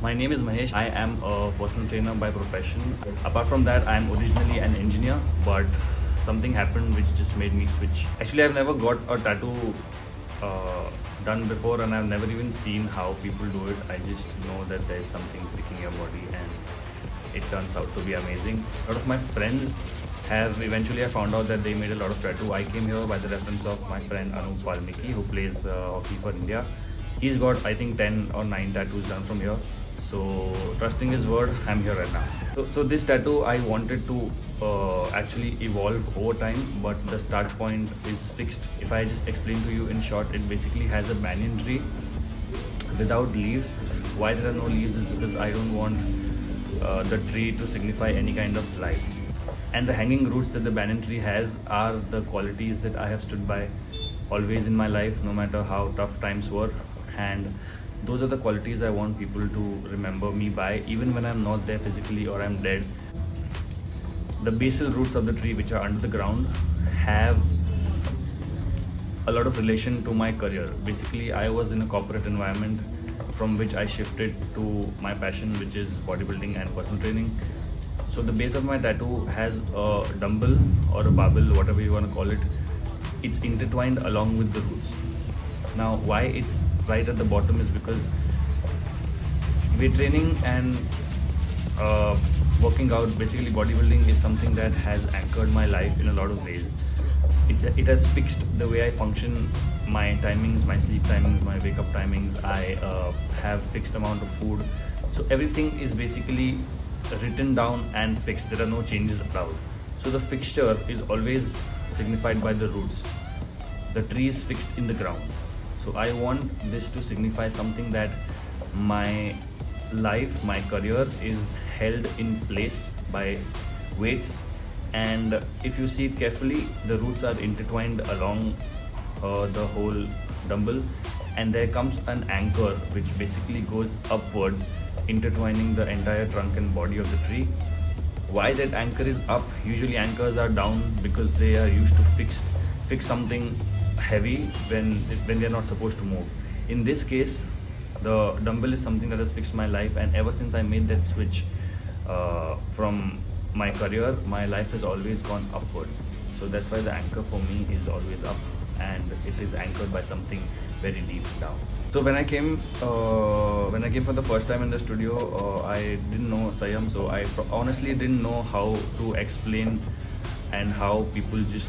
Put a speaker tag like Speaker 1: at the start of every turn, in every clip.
Speaker 1: My name is Mahesh. I am a personal trainer by profession. Apart from that, I am originally an engineer, but something happened which just made me switch. Actually, I've never got a tattoo done before, and I've never even seen how people do it. I just know that there's something pricking your body, and it turns out to be amazing. A lot of my friends have eventually I found out that they made a lot of tattoo. I came here by the reference of my friend Anup Valmiki, who plays hockey for India. He's got I think 10 or 9 tattoos done from here. So trusting his word, I'm here right now. So this tattoo I wanted to actually evolve over time, but the start point is fixed. If I just explain to you in short, it basically has a banyan tree without leaves. Why there are no leaves is because I don't want the tree to signify any kind of life. And the hanging roots that the banyan tree has are the qualities that I have stood by always in my life, no matter how tough times were. And those are the qualities I want people to remember me by, even when I'm not there physically or I'm dead. The basal roots of the tree, which are under the ground, have a lot of relation to my career. Basically, I was in a corporate environment from which I shifted to my passion, which is bodybuilding and personal training. So the base of my tattoo has a dumbbell or a barbell, whatever you want to call it. It's intertwined along with the roots. Now, why it's right at the bottom is because weight training and working out, basically bodybuilding, is something that has anchored my life in a lot of ways. It has fixed the way I function, my timings, my sleep timings, my wake up timings. I have fixed amount of food. So everything is basically written down and fixed. There are no changes allowed. So the fixture is always signified by the roots. The tree is fixed in the ground. So I want this to signify something, that my life, my career is held in place by weights. And if you see it carefully, the roots are intertwined along the whole dumbbell, and there comes an anchor which basically goes upwards, intertwining the entire trunk and body of the tree. Why that anchor is up? Usually anchors are down because they are used to fix something heavy when they're not supposed to move. In this case, the dumbbell is something that has fixed my life, and ever since I made that switch from my career, my life has always gone upwards. So that's why the anchor for me is always up, and it is anchored by something very deep down. So when I came for the first time in the studio, I didn't know Sayam, so I honestly didn't know how to explain and how people just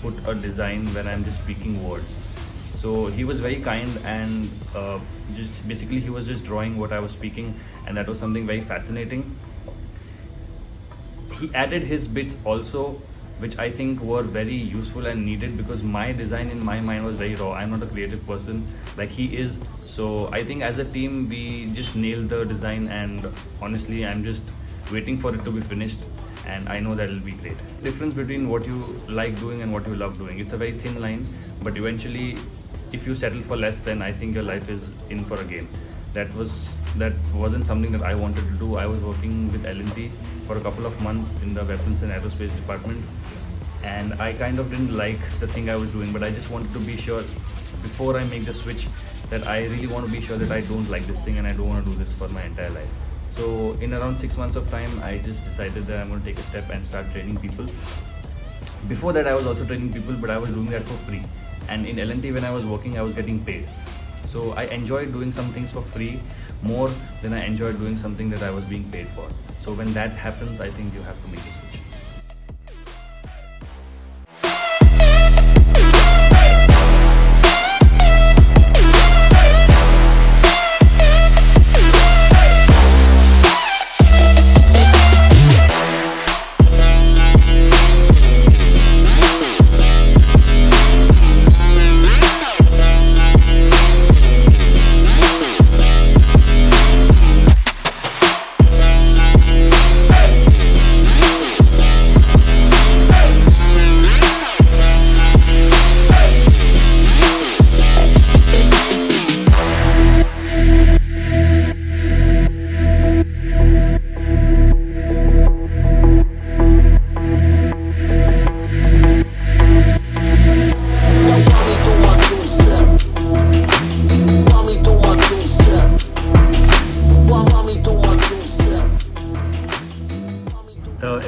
Speaker 1: put a design when I'm just speaking words. So he was very kind, and just basically he was just drawing what I was speaking, and that was something very fascinating. He added his bits also, which I think were very useful and needed, because my design in my mind was very raw. I'm not a creative person like he is. So I think as a team we just nailed the design, and honestly I'm just waiting for it to be finished, and I know that it'll be great. Difference between what you like doing and what you love doing, it's a very thin line, but eventually if you settle for less, then I think your life is in for a game. That wasn't something that I wanted to do. I was working with L&T for a couple of months in the weapons and aerospace department, and I kind of didn't like the thing I was doing, but I just wanted to be sure before I make the switch that I really want to be sure that I don't like this thing and I don't want to do this for my entire life. So in around 6 months of time, I just decided that I'm going to take a step and start training people. Before that I was also training people, but I was doing that for free, and in L&T when I was working I was getting paid. So I enjoyed doing some things for free more than I enjoyed doing something that I was being paid for. So when that happens, I think you have to make a switch.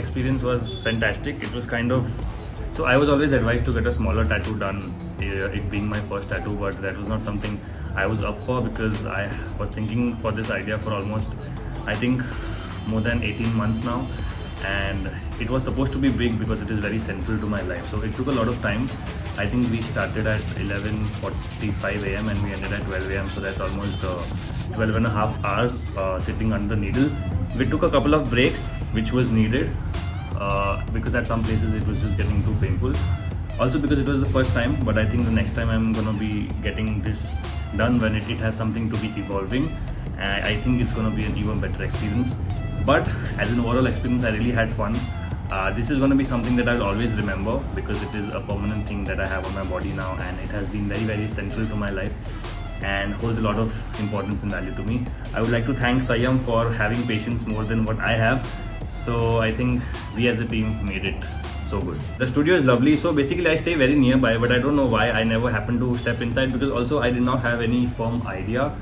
Speaker 1: experience was fantastic. It was kind of, so I was always advised to get a smaller tattoo done, it being my first tattoo, but that was not something I was up for because I was thinking for this idea for almost, I think, more than 18 months now. And it was supposed to be big because it is very central to my life. So it took a lot of time. I think we started at 11:45 a.m. and we ended at 12 a.m. So that's almost 12 and a half hours sitting under the needle. We took a couple of breaks, which was needed because at some places it was just getting too painful. Also because it was the first time, but I think the next time I'm gonna be getting this done when it has something to be evolving. I think it's gonna be an even better experience. But as an overall experience, I really had fun. This is going to be something that I'll always remember because it is a permanent thing that I have on my body now, and it has been very, very central to my life and holds a lot of importance and value to me. I would like to thank Sayam for having patience more than what I have. So I think we as a team made it so good. The studio is lovely. So basically I stay very nearby, but I don't know why I never happened to step inside because also I did not have any firm idea.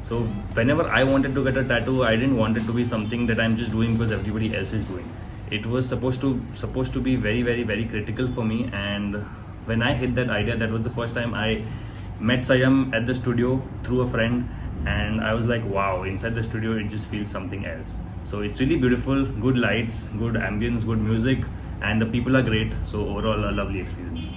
Speaker 1: So whenever I wanted to get a tattoo, I didn't want it to be something that I'm just doing because everybody else is doing. It was supposed to be very, very, very critical for me. And when I hit that idea, that was the first time I met Sayam at the studio through a friend, and I was like, wow, inside the studio it just feels something else. So it's really beautiful, good lights, good ambience, good music, and the people are great. So overall a lovely experience.